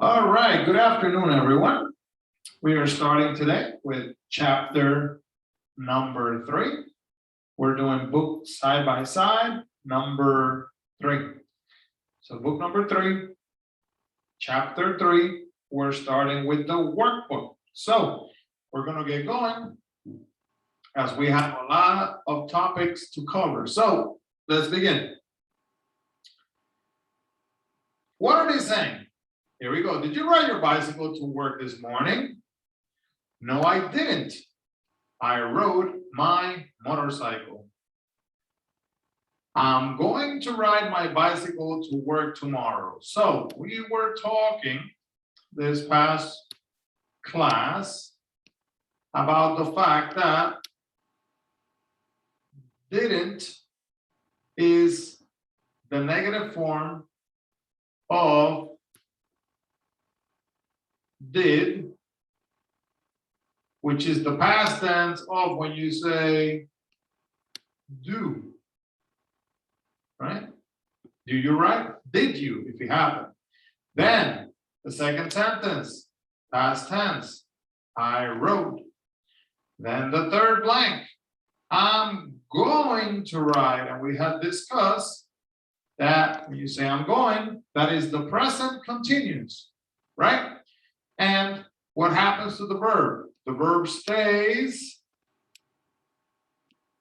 All right, good afternoon, everyone. We are starting today with chapter number 3. We're doing book side by side, number 3. So book number 3, chapter 3, we're starting with the workbook. So we're going to get going as we have a lot of topics to cover. So let's begin. What are they saying? Here we go. Did you ride your bicycle to work this morning? No, I didn't. I rode my motorcycle. I'm going to ride my bicycle to work tomorrow. So we were talking this past class about the fact that didn't is the negative form of did, which is the past tense of when you say do, right? Do you write? Did you, if it happened. Then the second sentence, past tense, I wrote. Then the third blank, I'm going to write. And we had discussed that when you say I'm going, that is the present continuous, right? And what happens to the verb? The verb stays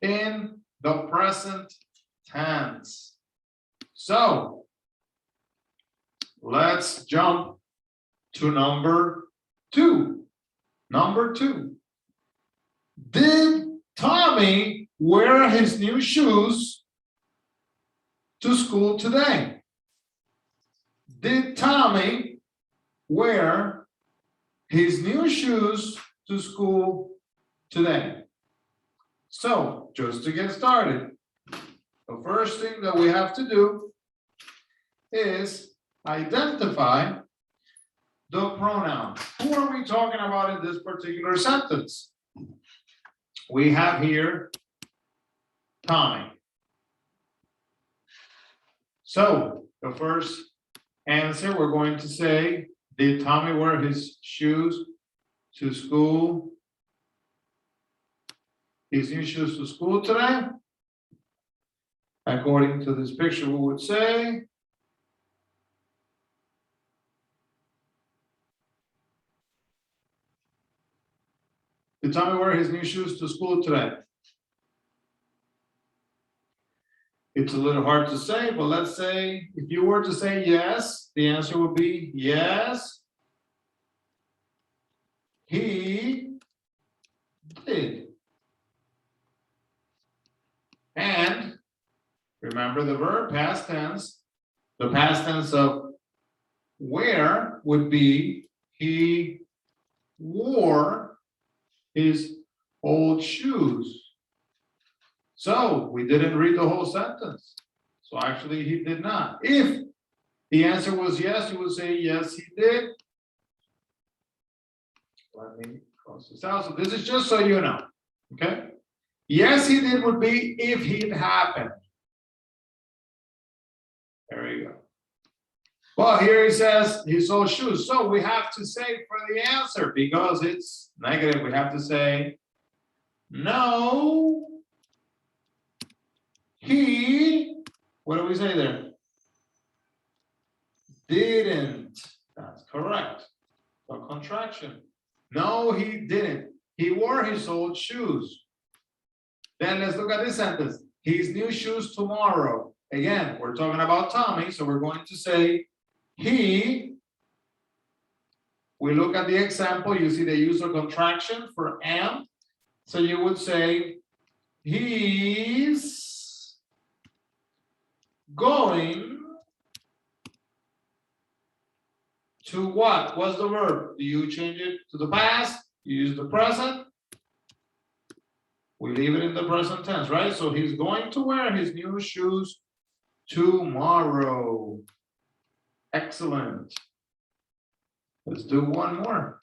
in the present tense. So let's jump to number 2. Number 2. Did Tommy wear his new shoes to school today? Did Tommy wear his new shoes to school today? So just to get started, the first thing that we have to do is identify the pronoun. Who are we talking about in this particular sentence? We have here Tommy. So the first answer, we're going to say, did Tommy wear his shoes to school? His new shoes to school today? According to this picture, we would say did Tommy wear his new shoes to school today? It's a little hard to say, but let's say if you were to say yes, the answer would be yes, he did. And remember the verb past tense. The past tense of wear would be he wore his old shoes. So we didn't read the whole sentence. So actually he did not. If the answer was yes, you would say yes, he did. Let me cross this out. So this is just so you know. Okay. Yes, he did would be if it happened. There you go. Well, here he says he sold shoes. So we have to say for the answer, because it's negative, we have to say no. He, what do we say there? Didn't. That's correct. A contraction. No, he didn't. He wore his old shoes. Then let's look at this sentence. His new shoes tomorrow. Again, we're talking about Tommy, so we're going to say he. We look at the example, you see they use a contraction for and. So you would say he's going to what? What's the verb? Do you change it to the past? You use the present? We leave it in the present tense, right? So he's going to wear his new shoes tomorrow. Excellent. Let's do one more.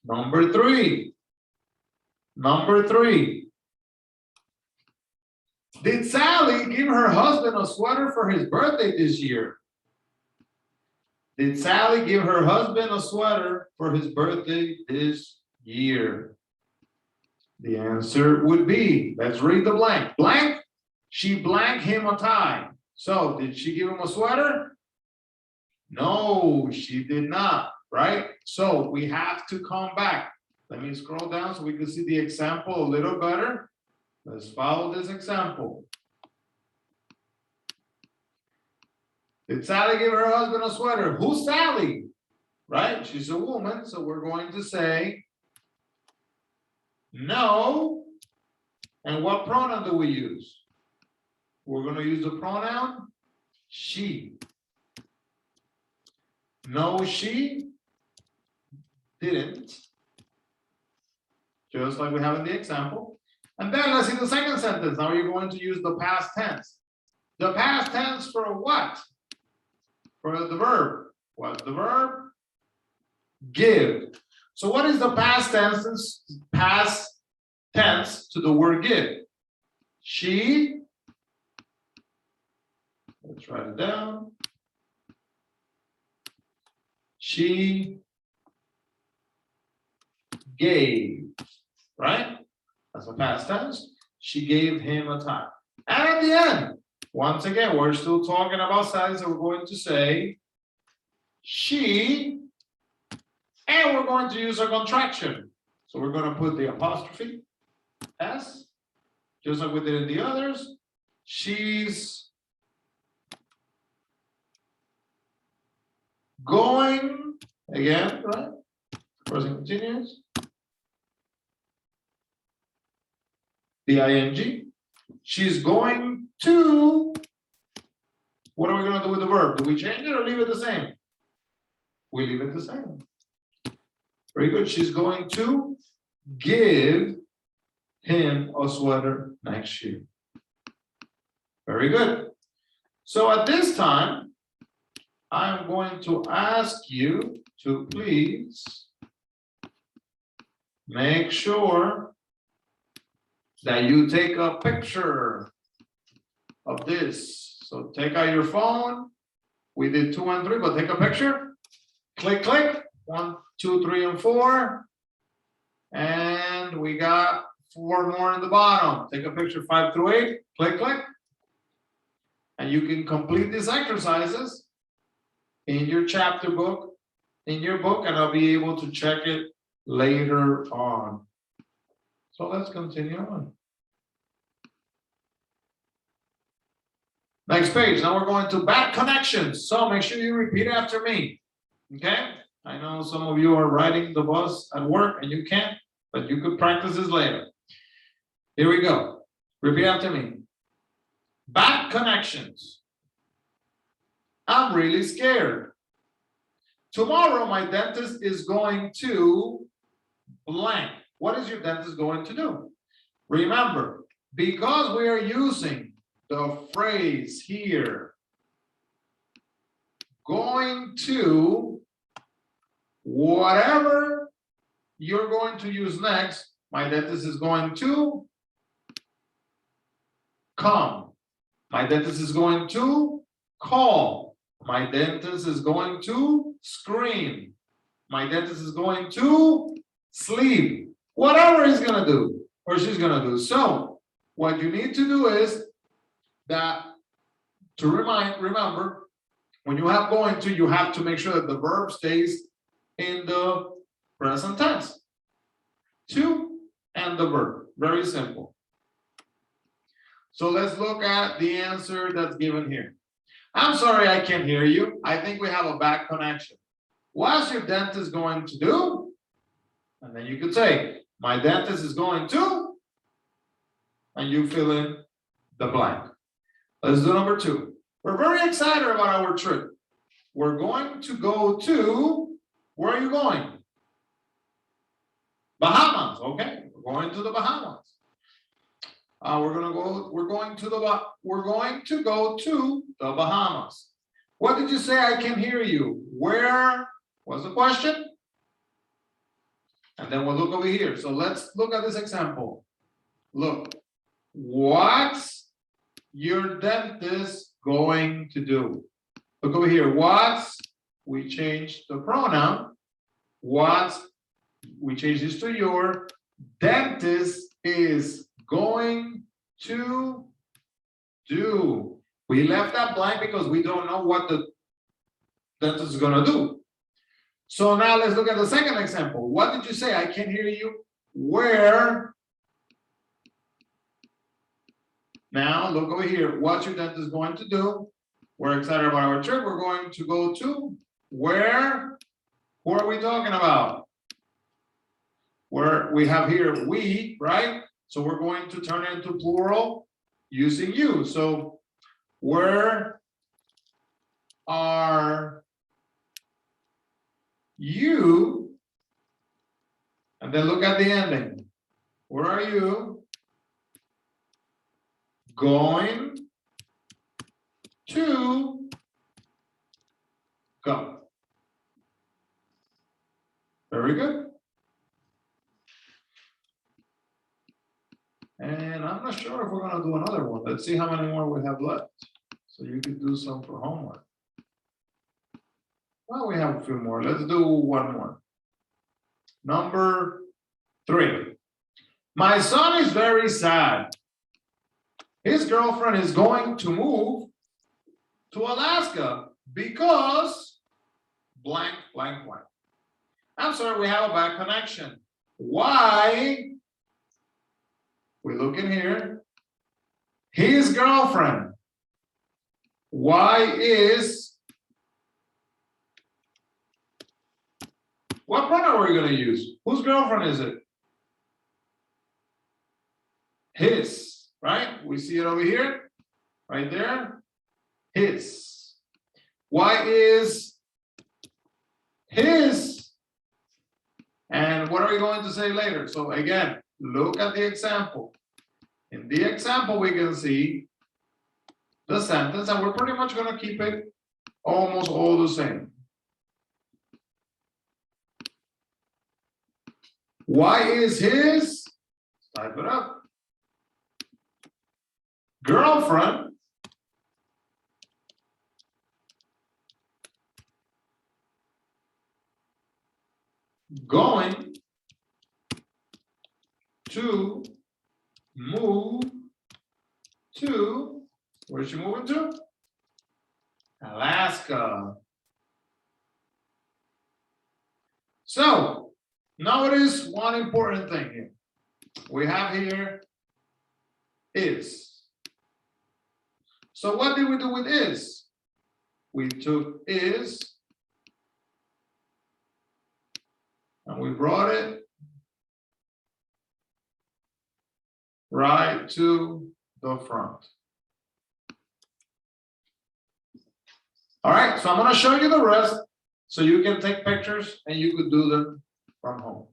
Number 3. Number 3. Did Sally give her husband a sweater for his birthday this year? Did Sally give her husband a sweater for his birthday this year? The answer would be, let's read the blank. Blank, she blanked him a tie. So did she give him a sweater? No, she did not, right? So we have to come back. Let me scroll down so we can see the example a little better. Let's follow this example. Did Sally give her husband a sweater? Who's Sally? Right? She's a woman, so we're going to say no. And what pronoun do we use? We're going to use the pronoun she. No, she didn't. Just like we have in the example. And then let's see the second sentence. Now you're going to use the past tense. The past tense for what? For the verb. What's the verb? Give. So what is the past tense to the word give? She. Let's write it down. She gave, right? That's the past tense. She gave him a tie. And at the end, once again, we're still talking about Sally, so we're going to say she, and we're going to use a contraction. So we're going to put the apostrophe S, just like we did in the others. She's going, again, right? Person continues. The ing. She's going to. What are we going to do with the verb? Do we change it or leave it the same? We leave it the same. Very good. She's going to give him a sweater next year. Very good. So at this time, I'm going to ask you to please make sure that you take a picture of this. So take out your phone. We did 2 and 3, but take a picture. Click, click. 1, 2, 3, and 4. And we got 4 more in the bottom. Take a picture 5 through 8. Click, click. And you can complete these exercises in your chapter book, in your book, and I'll be able to check it later on. So let's continue on. Next page. Now we're going to bad connections. So make sure you repeat after me. Okay? I know some of you are riding the bus at work and you can't, but you could practice this later. Here we go. Repeat after me. Bad connections. I'm really scared. Tomorrow my dentist is going to blank. What is your dentist going to do? Remember, because we are using the phrase here, going to, whatever you're going to use next, my dentist is going to come. My dentist is going to call. My dentist is going to scream. My dentist is going to sleep. Whatever he's going to do or she's going to do. So what you need to do is that to remember, when you have going to, you have to make sure that the verb stays in the present tense. To and the verb. Very simple. So let's look at the answer that's given here. I'm sorry, I can't hear you. I think we have a bad connection. What's your dentist going to do? And then you could say, my dentist is going to, and you fill in the blank. Let's do number 2. We're very excited about our trip. We're going to go to, where are you going? Bahamas, okay. We're going to the Bahamas. We're going to go to the Bahamas. What did you say? I can hear you. Where was the question? And then we'll look over here. So let's look at this example. Look, what's your dentist going to do? Look over here. What's, we changed the pronoun. What's, we changed this to your dentist is going to do. We left that blank because we don't know what the dentist is going to do. So now let's look at the second example. What did you say? I can't hear you. Where? Now look over here. What's your dentist going to do? We're excited about our trip. We're going to go to where? Who are we talking about? Where we have here we, right? So we're going to turn it into plural using you. So where are you? And then look at the ending. Where are you going to go? Very good. And I'm not sure if we're going to do another one. Let's see how many more we have left. So you could do some for homework. Well, we have a few more. Let's do one more. Number 3. My son is very sad. His girlfriend is going to move to Alaska because blank, blank, blank. I'm sorry, we have a bad connection. Why? We look in here. His girlfriend. Why is? What pronoun are we going to use? Whose girlfriend is it? His, right? We see it over here, right there. His. Why is his? And what are we going to say later? So again, look at the example. In the example, we can see the sentence, and we're pretty much going to keep it almost all the same. Why is his? Type it up. Girlfriend going to move to, where's she moving to? Alaska. So notice one important thing here. We have here is. So what did we do with is? We took is and we brought it right to the front. All right, so I'm going to show you the rest so you can take pictures and you could do them from home.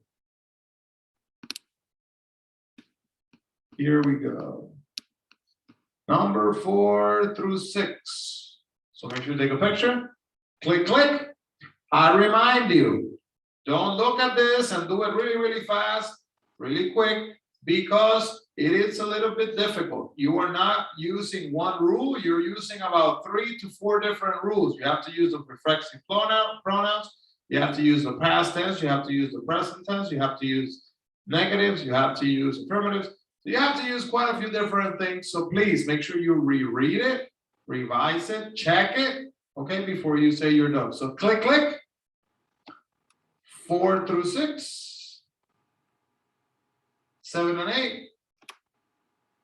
Here we go. Number 4 through 6. So make sure you take a picture. Click, click. I remind you, don't look at this and do it really, really fast, really quick, because it is a little bit difficult. You are not using one rule. You're using about 3 to 4 different rules. You have to use the reflexive pronouns. You have to use the past tense. You have to use the present tense. You have to use negatives. You have to use affirmatives. So you have to use quite a few different things. So please make sure you reread it, revise it, check it, okay, before you say you're done. So click, click. 4 through 6. 7 and 8.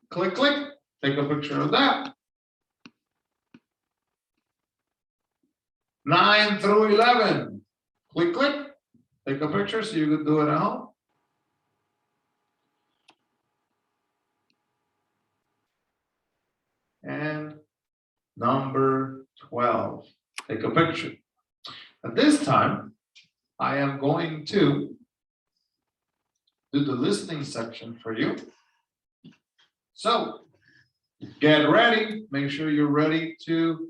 Click, click. Take a picture of that. 9 through 11. Click, click. Take a picture so you can do it at home. And number 12. Take a picture. At this time, I am going to do the listening section for you. So get ready. Make sure you're ready to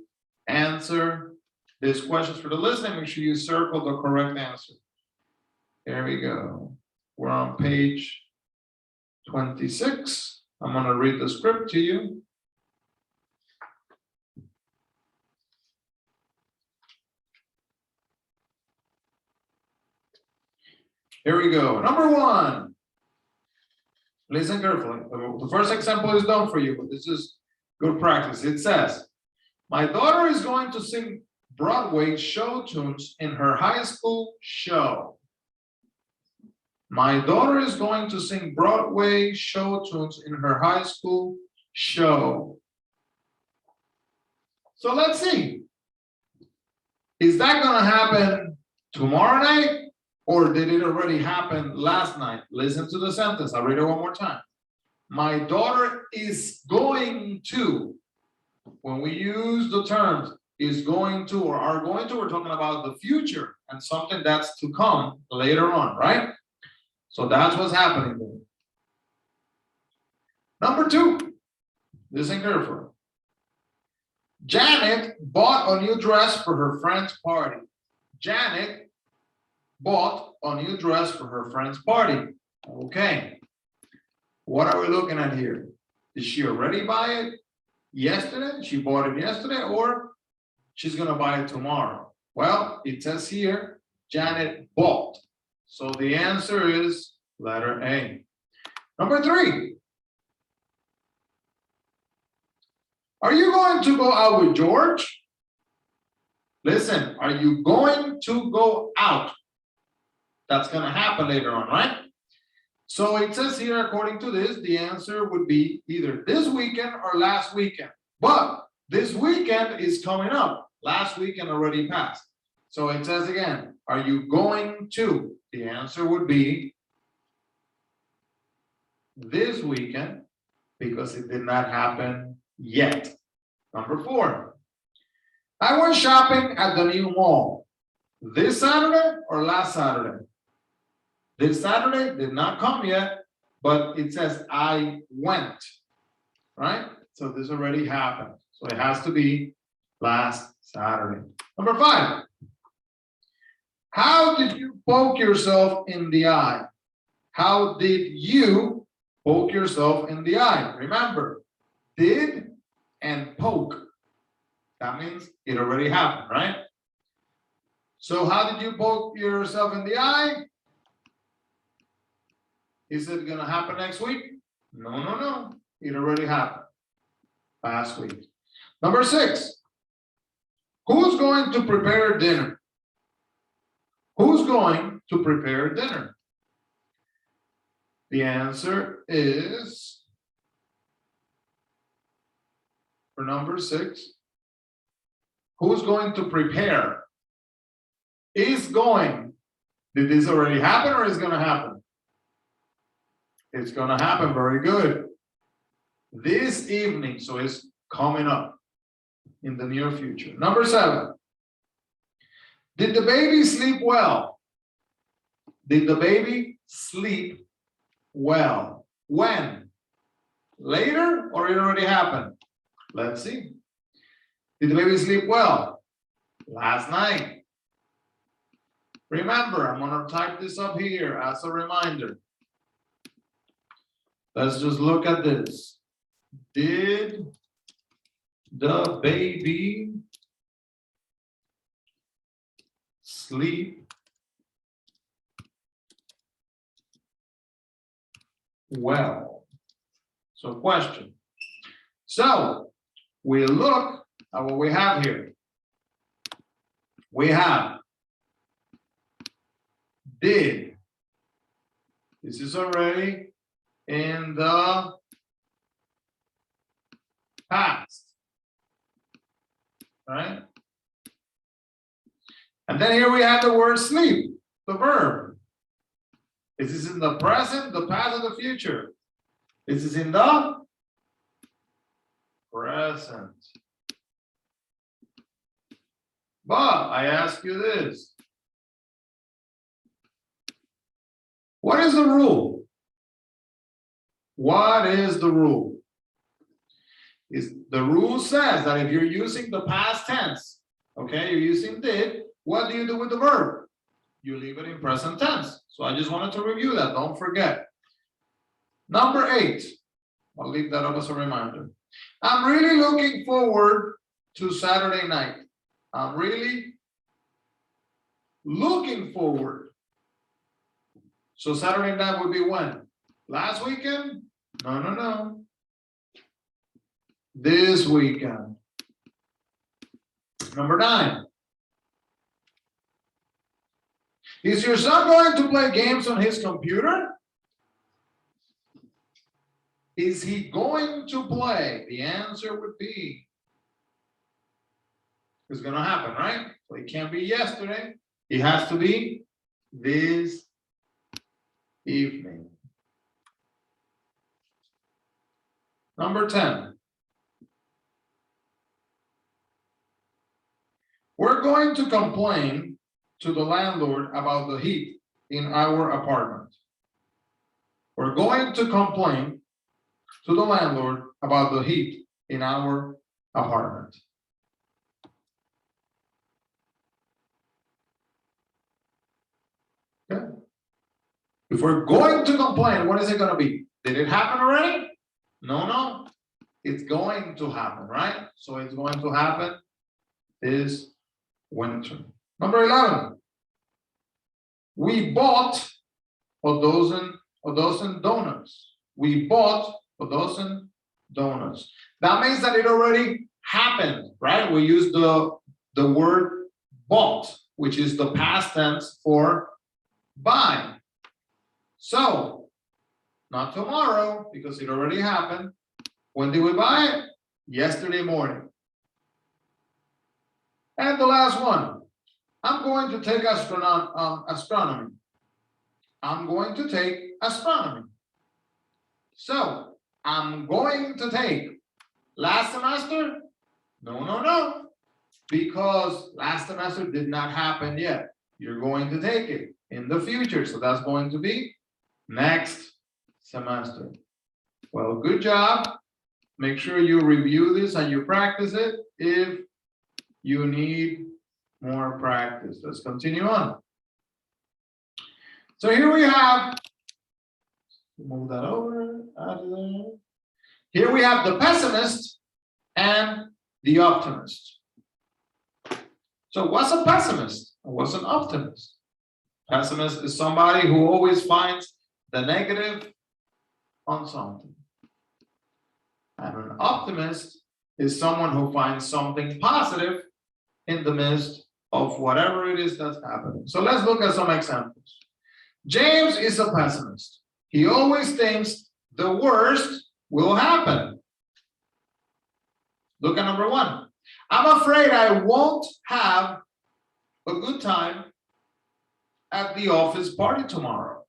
answer these questions for the listening. Make sure you circle the correct answer. There we go. We're on page 26. I'm going to read the script to you. Here we go. Number one. Listen carefully. The first example is done for you, but this is good practice. It says, my daughter is going to sing Broadway show tunes in her high school show. My daughter is going to sing Broadway show tunes in her high school show. So let's see. Is that going to happen tomorrow night? Or did it already happen last night? Listen to the sentence. I'll read it one more time. My daughter is going to. When we use the terms is going to or are going to, we're talking about the future and something that's to come later on, right? So that's what's happening there. Number two, listen carefully. Janet bought a new dress for her friend's party. Janet bought a new dress for her friend's party. Okay. What are we looking at here? Did she already buy it yesterday? She bought it yesterday, or she's going to buy it tomorrow? Well, it says here, Janet bought. So the answer is letter A. Number three. Are you going to go out with George? Listen, are you going to go out? That's going to happen later on, right? So it says here, according to this, the answer would be either this weekend or last weekend. But this weekend is coming up. Last weekend already passed. So it says again, are you going to? The answer would be this weekend because it did not happen yet. Number four. I went shopping at the new mall. This Saturday or last Saturday? This Saturday did not come yet, but it says I went, right? So this already happened. So it has to be last Saturday. Number five. How did you poke yourself in the eye? How did you poke yourself in the eye? Remember, did and poke. That means it already happened, right? So how did you poke yourself in the eye? Is it going to happen next week? No. It already happened last week. Number six. Who's going to prepare dinner? Who's going to prepare dinner? The answer is, for number six, who's going to prepare? Is going. Did this already happen or is it going to happen? It's going to happen. Very good. This evening, so it's coming up in the near future. Number seven. Did the baby sleep well? Did the baby sleep well? When? Later or it already happened? Let's see. Did the baby sleep well? Last night. Remember, I'm going to type this up here as a reminder. Let's just look at this. Did the baby sleep well? So question. So we look at what we have here. We have did. This is already in the past, right? And then here we have the word sleep, the verb. Is this in the present, the past, or the future? This is in the present. But I ask you this. What is the rule? What is the rule? The rule says that if you're using the past tense, okay, you're using did, what do you do with the verb? You leave it in present tense. So I just wanted to review that. Don't forget. Number 8. I'll leave that up as a reminder. I'm really looking forward to Saturday night. I'm really looking forward. So Saturday night would be when? Last weekend? No. This weekend. Number 9. Is your son going to play games on his computer? Is he going to play? The answer would be, it's going to happen, right? So it can't be yesterday. It has to be this evening. Number 10. We're going to complain to the landlord about the heat in our apartment. We're going to complain to the landlord about the heat in our apartment. Okay. If we're going to complain, what is it going to be? Did it happen already? No. It's going to happen, right? So it's going to happen this winter. Number 11. We bought a dozen donuts. We bought a dozen donuts. That means that it already happened, right? We use the word bought, which is the past tense for buy. So, not tomorrow, because it already happened. When did we buy it? Yesterday morning. And the last one. I'm going to take astronomy. I'm going to take astronomy. So, I'm going to take last semester? No. Because last semester did not happen yet. You're going to take it in the future. So that's going to be next semester. Well, good job. Make sure you review this and you practice it if you need more practice. Let's continue on. So here we have, move that over, out of there. Here we have the pessimist and the optimist. So what's a pessimist and what's an optimist? Pessimist is somebody who always finds the negative on something. And an optimist is someone who finds something positive in the midst of whatever it is that's happening. So let's look at some examples. James is a pessimist. He always thinks the worst will happen. Look at number 1. I'm afraid I won't have a good time at the office party tomorrow.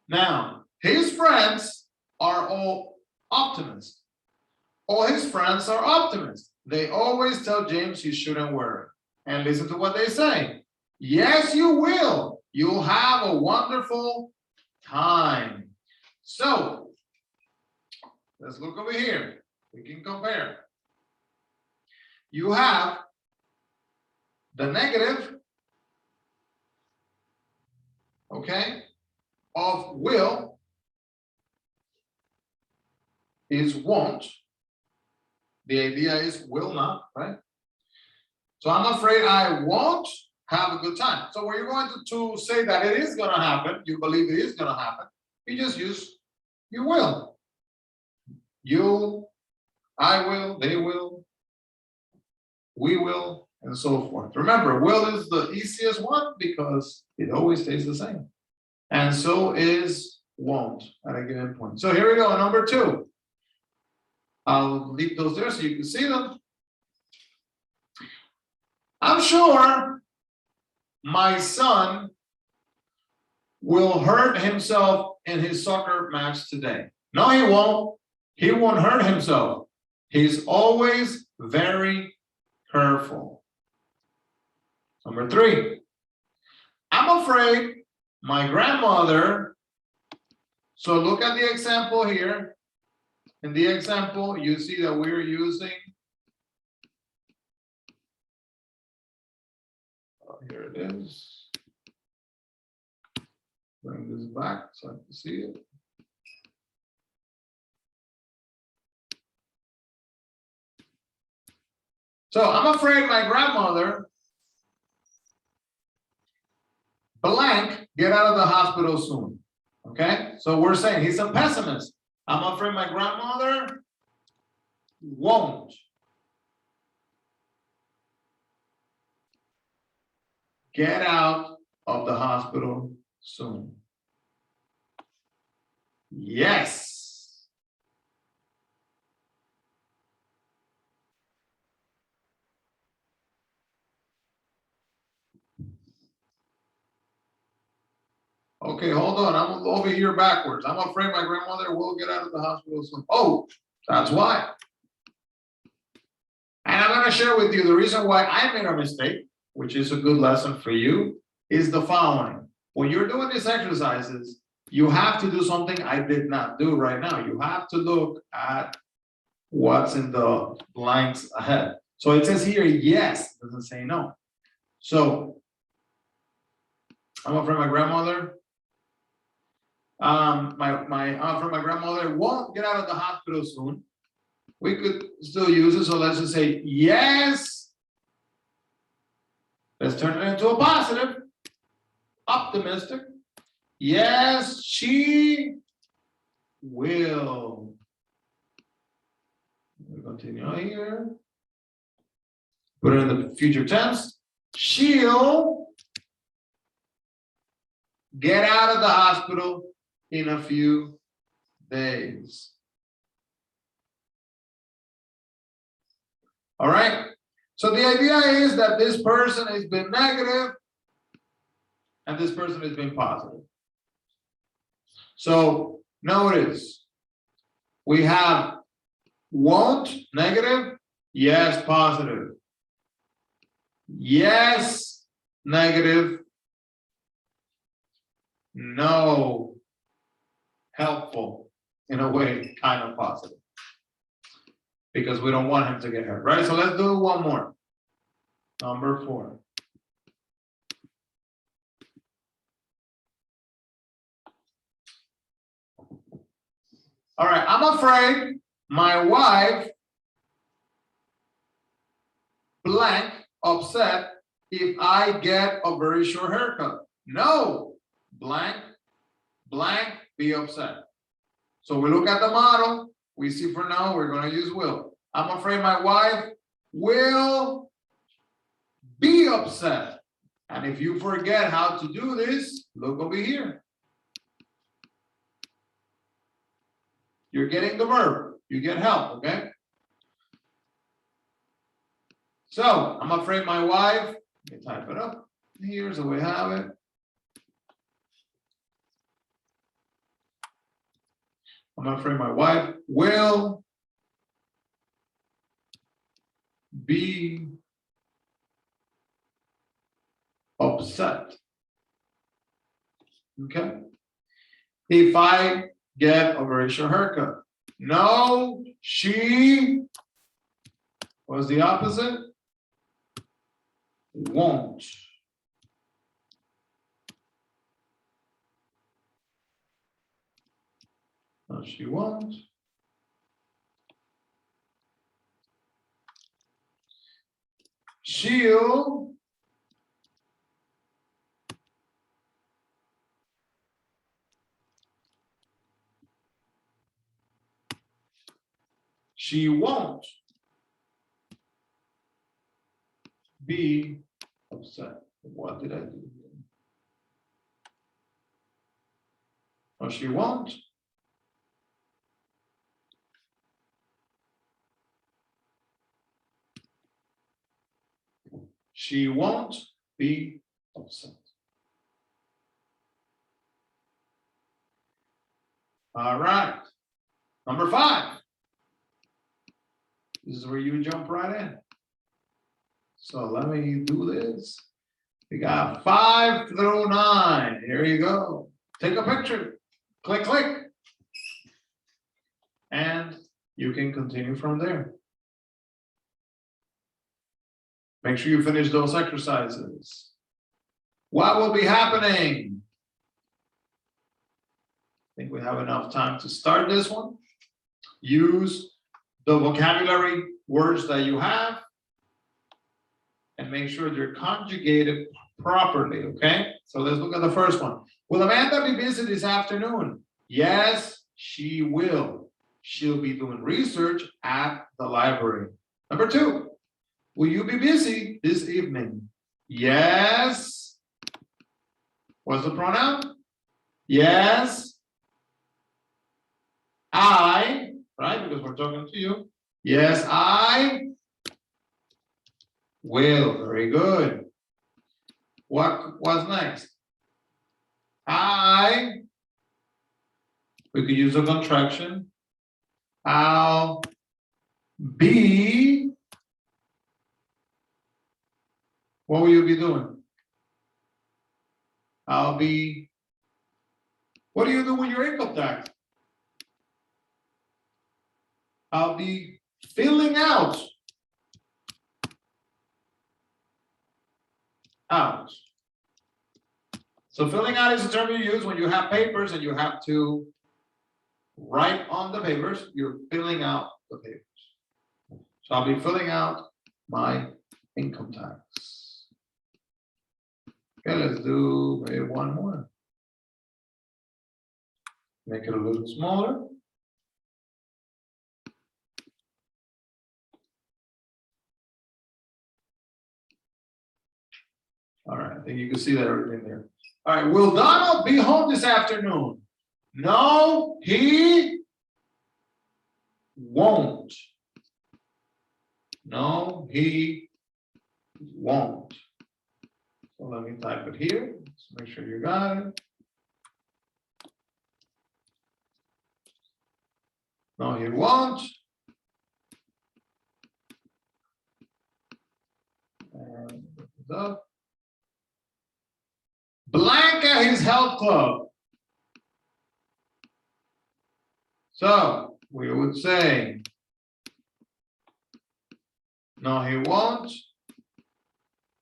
Now, his friends are all optimists. All his friends are optimists. They always tell James he shouldn't worry. And listen to what they say. Yes, you will. You'll have a wonderful time. So, let's look over here. We can compare. You have the negative, okay, of will is won't. The idea is will not, right? So I'm afraid I won't have a good time. So when you're going to say that it is going to happen, you believe it is going to happen, you just use you will. You'll, I will, they will, we will, and so forth. Remember, will is the easiest one because it always stays the same. And so is won't at a given point. So here we go, number 2. I'll leave those there so you can see them. I'm sure my son will hurt himself in his soccer match today. No, he won't. He won't hurt himself. He's always very careful. Number 3. I'm afraid my grandmother. So look at the example here. In the example, you see that we're using, here it is. Bring this back so I can see it. So I'm afraid my grandmother blank get out of the hospital soon. Okay, so we're saying he's a pessimist. I'm afraid my grandmother won't get out of the hospital soon. Yes. Okay, hold on. I'm over here backwards. I'm afraid my grandmother will get out of the hospital soon. Oh, that's why. And I'm going to share with you the reason why I made a mistake, which is a good lesson for you, is the following. When you're doing these exercises, you have to do something I did not do right now. You have to look at what's in the blanks ahead. So it says here, yes, it doesn't say no. So I'm afraid my grandmother, my grandmother won't get out of the hospital soon. We could still use it. So let's just say, yes. Let's turn it into a positive, optimistic. Yes, she will. We'll continue here. Put it in the future tense. She'll get out of the hospital in a few days. All right. So the idea is that this person has been negative and this person has been positive. So notice we have won't, negative, yes, positive. Yes, negative, no, helpful, in a way, kind of positive. Because we don't want him to get hurt, right? So let's do one more. Number 4. All right, I'm afraid my wife blank upset if I get a very short haircut. No, blank, blank, be upset. So we look at the model. We see for now, we're going to use will. I'm afraid my wife will be upset. And if you forget how to do this, look over here. You're getting the verb. You get help, okay? So, I'm afraid my wife, let me type it up. Here's the way we have it. I'm afraid my wife will be upset. Okay? If I get a very short haircut. No, she, what's the opposite? Won't. No, she won't. She'll she won't be upset. What did I do here? Oh, she won't. She won't be upset. All right. Number 5. This is where you jump right in. So let me do this. We got 5 through 9. Here you go. Take a picture. Click, click. And you can continue from there. Make sure you finish those exercises. What will be happening? I think we have enough time to start this one. Use the vocabulary words that you have and make sure they're conjugated properly, okay? So let's look at the first one. Will Amanda be busy this afternoon? Yes, she will. She'll be doing research at the library. Number 2, will you be busy this evening? Yes. What's the pronoun? Yes. I, right? Because we're talking to you. Yes, I will. Very good. What's next? We could use a contraction. I'll be. What will you be doing? I'll be. What do you do with your income tax? I'll be filling out. So filling out is a term you use when you have papers and you have to write on the papers. You're filling out the papers. So I'll be filling out my income tax. Okay, let's do maybe one more. Make it a little smaller. All right, I think you can see that everything there. All right, will Donald be home this afternoon? No, he won't. No, he won't. So let me type it here. Let's make sure you got it. No, he won't. And up. Blank at his health club. So we would say, no, he won't.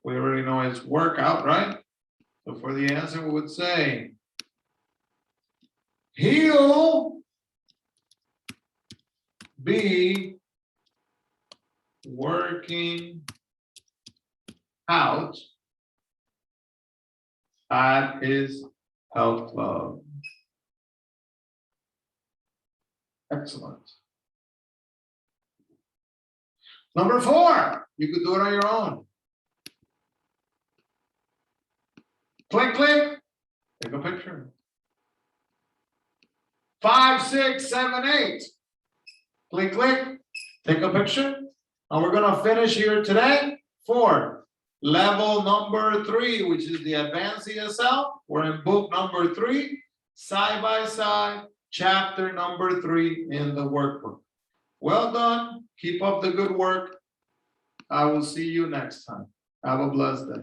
We already know it's workout, right? So for the answer, we would say, he'll be working out at his health club. Excellent. Number 4, you could do it on your own. Click, click, take a picture. 5, 6, 7, 8. Click, click, take a picture. And we're gonna finish here today for level number 3, which is the advanced ESL. We're in book number 3, side by side, chapter number 3 in the workbook. Well done. Keep up the good work. I will see you next time. Have a blessed day.